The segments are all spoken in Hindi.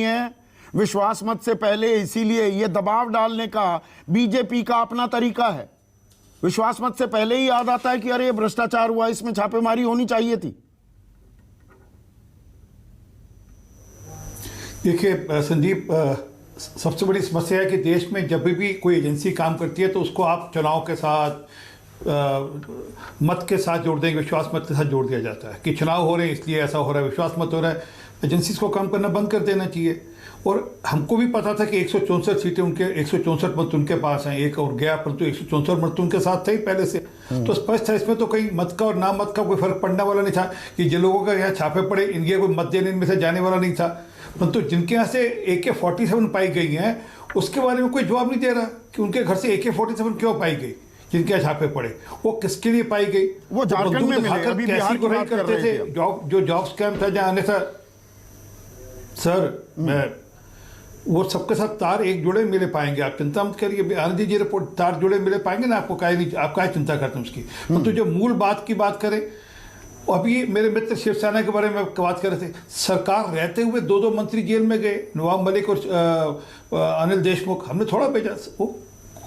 है विश्वास मत से पहले, इसीलिए ये दबाव डालने का बीजेपी का अपना तरीका है। विश्वास मत से पहले ही याद आता है कि अरे भ्रष्टाचार हुआ, इसमें छापेमारी होनी चाहिए थी। देखिए संदीप, सबसे बड़ी समस्या है कि देश में जब भी कोई एजेंसी काम करती है तो उसको आप चुनाव के साथ मत के साथ जोड़ देंगे, विश्वास मत के साथ जोड़ दिया जाता है कि चुनाव हो रहे हैं इसलिए ऐसा हो रहा है, विश्वास मत हो रहा है, एजेंसीज को काम करना बंद कर देना चाहिए। और हमको भी पता था कि 164 सीटें उनके, 164 मत उनके पास हैं, एक और गया, परंतु 164 मत उनके साथ थे ही पहले से। तो स्पष्ट है इसमें तो कहीं मत का और ना मत का कोई फर्क पड़ने वाला नहीं था कि जिन लोगों का यहाँ छापे पड़े इनके कोई मत देने इनमें से जाने वाला नहीं था। परंतु जिनके यहाँ से AK-47 पाई गई हैं उसके बारे में कोई जवाब नहीं दे रहा कि उनके घर से AK-47 क्यों पाई गई, जिनके यहाँ छापे पड़े वो किसके लिए पाई गई। वो झारखंड में मिले, अभी बिहार की बात कर रहे थे। जो जॉब स्कैम था जहाँ आने था सर, मैं वो सबके साथ तार एक जुड़े मिले पाएंगे, आप चिंता मत करिए। आनंद जी रिपोर्ट तार जुड़े मिले पाएंगे ना, आपको काहे नहीं, आप काहे चिंता करते हैं उसकी। तो जो मूल बात की बात करें, अभी मेरे मित्र शिवसेना के बारे में बात कर रहे थे, सरकार रहते हुए 2 मंत्री जेल में गए, नवाब मलिक और अनिल देशमुख, हमने थोड़ा भेजा, वो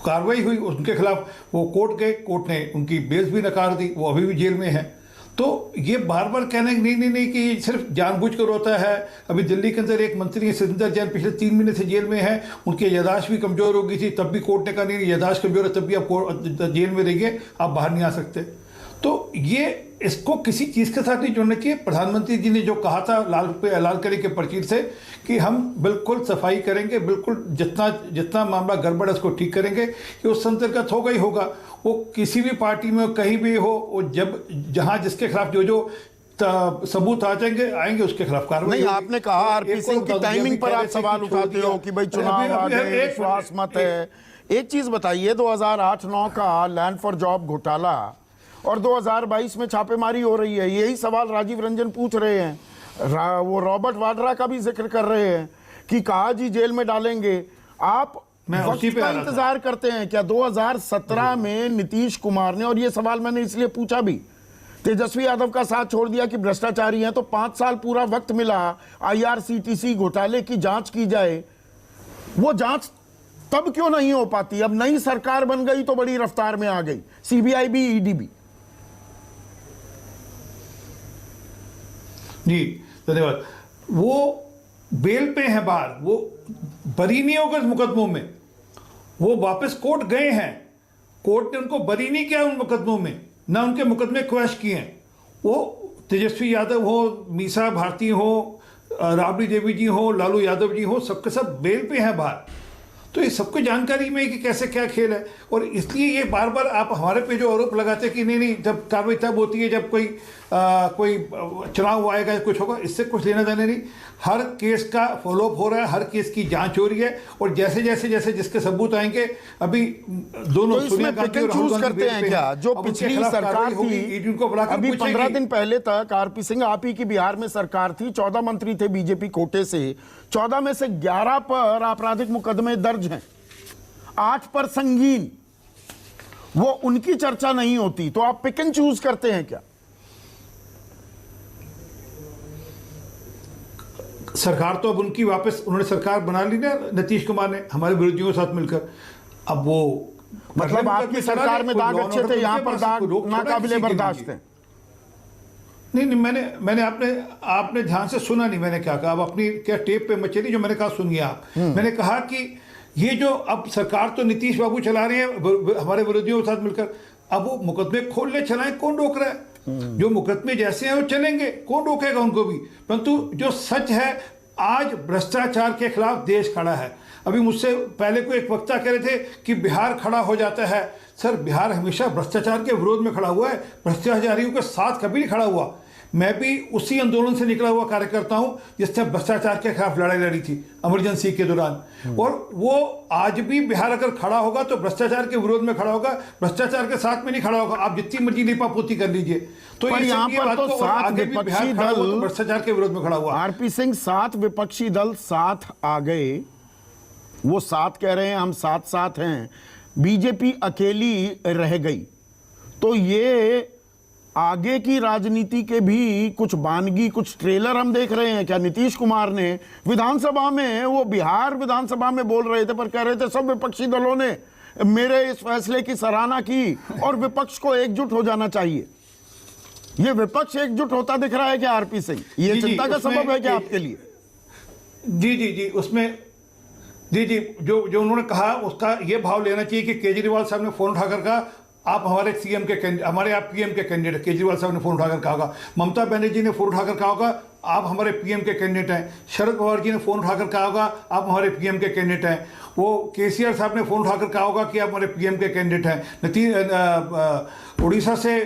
कार्रवाई हुई उनके खिलाफ, वो कोर्ट गए, कोर्ट ने उनकी बेल भी नकार दी, वो अभी भी जेल में है। तो ये बार बार कहना नहीं कि सिर्फ जानबूझकर होता है। अभी दिल्ली के अंदर एक मंत्री है सतिंदर जैन, पिछले 3 महीने से जेल में है, उनकी यादाश्त भी कमजोर हो गई थी, तब भी कोर्ट ने कहा नहीं यादाश्त कमजोर है तब भी आप जेल में रहिए, आप बाहर नहीं आ सकते। तो ये इसको किसी चीज़ के साथ नहीं जोड़ना चाहिए। प्रधानमंत्री जी ने जो कहा था लाल किले के प्रचीर से कि हम बिल्कुल सफाई करेंगे, बिल्कुल जितना मामला गड़बड़ है उसको ठीक करेंगे, कि उस अंतर्गत होगा ही होगा। वो किसी भी पार्टी में कहीं भी हो, वो जब जहाँ जिसके खिलाफ जो सबूत आएंगे उसके खिलाफ कार्रवाई। नहीं, आपने कहा आरपी सिंह की टाइमिंग पर आप सवाल उठाते हो कि भाई चुनाव आ गए, विश्वास मत है। एक चीज बताइए, 2008-9 का लैंड फॉर जॉब घोटाला और 2022 में छापेमारी हो रही है, यही सवाल राजीव रंजन पूछ रहे हैं। वो रॉबर्ट वाड्रा का भी जिक्र कर रहे हैं कि कहा जी जेल में डालेंगे। आप वक्त का इंतजार करते हैं क्या? 2017 में नीतीश कुमार ने, और ये सवाल मैंने इसलिए पूछा भी, तेजस्वी यादव का साथ छोड़ दिया कि भ्रष्टाचारी हैं, तो 5 साल पूरा वक्त मिला IRCTC घोटाले की जांच की जाए। वो जांच तब क्यों नहीं हो पाती? अब नई सरकार बन गई तो बड़ी रफ्तार में आ गई, CBI भी, ED भी। जी धन्यवाद। वो बेल पे हैं बाहर, वो बरी नहीं होगा मुकदमों में, वो वापस कोर्ट गए हैं, कोर्ट ने उनको बरी नहीं किया उन मुकदमों में, ना उनके मुकदमे क्वैश किए हैं। वो तेजस्वी यादव हो, मीसा भारती हो, राबड़ी देवी जी हो, लालू यादव जी हो, सबके सब बेल पे हैं बाहर। तो ये सबको जानकारी में है कि कैसे क्या खेल है। और इसलिए ये बार बार आप हमारे पे जो आरोप लगाते हैं कि नहीं जब कार्रवाई तब होती है जब कोई चुनाव आएगा, कुछ होगा, इससे कुछ लेना देना नहीं। हर केस का फॉलोअप हो रहा है, हर केस की जांच हो रही है, और जैसे जिसके सबूत आएंगे, अभी दोनों तो इसमें पिक एंड चूज करते हैं क्या? जो पिछली सरकार थी, अभी 15 दिन पहले तक आरपी सिंह आप ही की बिहार में सरकार थी, 14 मंत्री थे बीजेपी कोटे से, 14 में से 11 पर आपराधिक मुकदमे दर्ज हैं, 8 पर संगीन, वो उनकी चर्चा नहीं होती, तो आप पिक एंड चूज करते हैं क्या? सरकार तो अब उनकी वापस, उन्होंने सरकार बना ली ना नीतीश कुमार ने हमारे विरोधियों के साथ मिलकर। अब वो मतलब आपकी सरकार में दाग अच्छे थे, यहां पर दाग नाकाबिले बर्दाश्त है। नहीं, मैंने आपने ध्यान से सुना नहीं मैंने क्या कहा। अब अपनी क्या टेप पे मचे नहीं, जो मैंने कहा सुनिए आप। मैंने कहा कि ये जो अब सरकार तो नीतीश बाबू चला रहे हैं हमारे विरोधियों के साथ मिलकर, अब वो मुकदमे खोल ले चलाएं, कौन रोक रहा है? जो मुकदमे जैसे हैं वो चलेंगे, कौन रोकेगा उनको भी। परंतु जो सच है, आज भ्रष्टाचार के खिलाफ देश खड़ा है। अभी मुझसे पहले कोई एक वक्ता कह रहे थे कि बिहार खड़ा हो जाता है। सर, बिहार हमेशा भ्रष्टाचार के विरोध में खड़ा हुआ है, भ्रष्टाचारियों के साथ कभी नहीं खड़ा हुआ। मैं भी उसी आंदोलन से निकला हुआ कार्यकर्ता हूं जिसने भ्रष्टाचार के खिलाफ लड़ाई लड़ी थी इमरजेंसी के दौरान। और वो आज भी बिहार अगर खड़ा होगा तो भ्रष्टाचार के विरोध में खड़ा होगा, भ्रष्टाचार के साथ में नहीं खड़ा होगा। आप जितनी मर्जी लिपापोती कर लीजिए। तो यहाँ पर तो 7 विपक्षी दल भ्रष्टाचार के विरोध में खड़ा हुआ। आरपी सिंह, 7 विपक्षी दल साथ आ गए, वो 7 कह रहे हैं हम साथ हैं, बीजेपी अकेली रह गई। तो ये आगे की राजनीति के भी कुछ बानगी, कुछ ट्रेलर हम देख रहे हैं। क्या नीतीश कुमार ने विधानसभा में, वो बिहार विधानसभा में बोल रहे थे पर कह रहे थे सब विपक्षी दलों ने मेरे इस फैसले की सराहना की और विपक्ष को एकजुट हो जाना चाहिए। ये विपक्ष एकजुट होता दिख रहा है क्या आरपी सिंह? ये चिंता का सबब है क्या आपके लिए? जी उसमें जी जो उन्होंने कहा उसका ये भाव लेना चाहिए कि केजरीवाल साहब ने फोन उठाकर कहा आप हमारे सीएम के हमारे आप पीएम के कैंडिडेट। केजरीवाल साहब ने फोन उठाकर कहा होगा, ममता बनर्जी ने फोन उठाकर कहा होगा आप हमारे पीएम के कैंडिडेट हैं, शरद पवार जी ने फोन उठाकर कहा होगा आप हमारे पीएम के कैंडिडेट हैं, वो केसीआर साहब ने फोन उठाकर कहा होगा कि आप हमारे पीएम के कैंडिडेट हैं, उड़ीसा से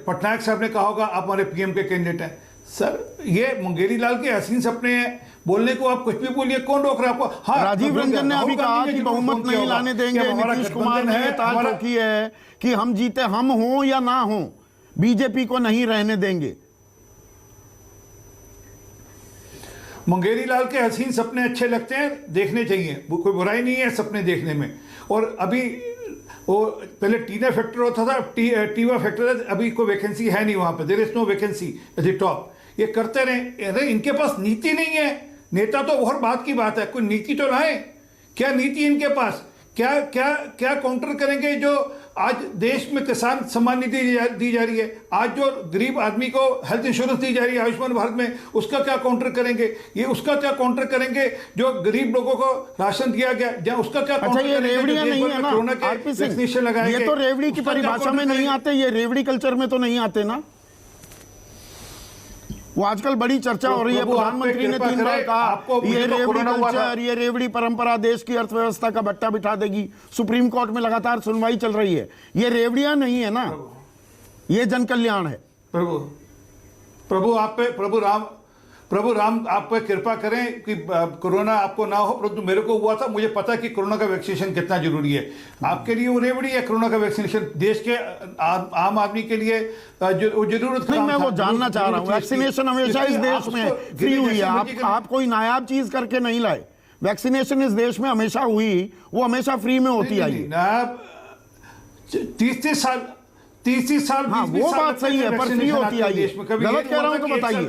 पटनायक साहब ने कहा होगा आप हमारे पीएम के कैंडिडेट हैं। सर ये मुंगेरी लाल के हसीन सपने हैं, बोलने को आप कुछ भी बोलिए, कौन रोक रहा है आपको? हाँ, राजीव रंजन ने अभी कहा कि बहुमत नहीं लाने देंगे। नीतीश कुमार ने ताल ठोकी है कि हम जीते, हम हों या ना हों, बीजेपी को नहीं रहने देंगे। मुंगेरी लाल के हसीन सपने अच्छे लगते हैं, देखने चाहिए, कोई बुराई नहीं है सपने देखने में। और अभी वो पहले टीना फैक्टर होता था, टीवा फैक्टर, अभी कोई वैकेंसी है नहीं वहां पे, there is no vacancy at the top. ये करते रहे। अरे इनके पास नीति नहीं है, नेता तो और बात की बात है, कोई नीति तो लाए। क्या नीति इनके पास? क्या क्या क्या काउंटर करेंगे जो आज देश में किसान सम्मान निधि दी जा रही है, आज जो गरीब आदमी को हेल्थ इंश्योरेंस दी जा रही है आयुष्मान भारत में, उसका क्या काउंटर करेंगे? ये उसका क्या काउंटर करेंगे जो गरीब लोगों को राशन दिया गया, जहाँ उसका क्या अच्छा, ये रेवड़ियां नहीं है ना वैक्सीनेशन लगाए? ये तो रेवड़ी की परिभाषा में नहीं आते, ये रेवड़ी कल्चर में तो नहीं आते ना। वो आजकल बड़ी चर्चा हो रही है, प्रधानमंत्री ने 3 बार कहा ये रेवड़ी कल्चर, ये रेवड़ी परंपरा देश की अर्थव्यवस्था का बट्टा बिठा देगी। सुप्रीम कोर्ट में लगातार सुनवाई चल रही है। ये रेवड़ियां नहीं है ना, ये जन कल्याण है। प्रभु राम आप पे कृपा करें कि कोरोना आपको ना हो, परंतु मेरे को हुआ था, मुझे पता कि कोरोना का वैक्सीनेशन कितना जरूरी है। आपके लिए वो रेवड़ी है कोरोना का वैक्सीनेशन, देश के आम आदमी के लिए जरूरत नहीं। मैं वो जानना चाह रहा हूँ, वैक्सीनेशन हमेशा इस देश में फ्री हुई है, आप कोई नायाब चीज करके नहीं लाए। वैक्सीनेशन इस देश में हमेशा हुई, वो हमेशा फ्री में होती आई। 30 साल हाँ, वो बात सही है, पर फ्री होती आई। गलत कह रहा हूं तो बताइए।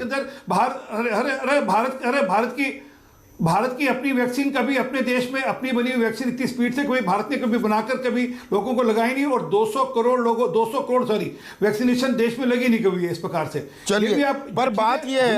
भारत की अपनी वैक्सीन कभी अपने देश में अपनी बनी हुई वैक्सीन इतनी स्पीड से कभी भारत ने कभी बनाकर कभी लोगों को लगाई नहीं, और 200 करोड़ वैक्सीनेशन देश में लगी नहीं कभी इस प्रकार से। चलिए, पर बात यह है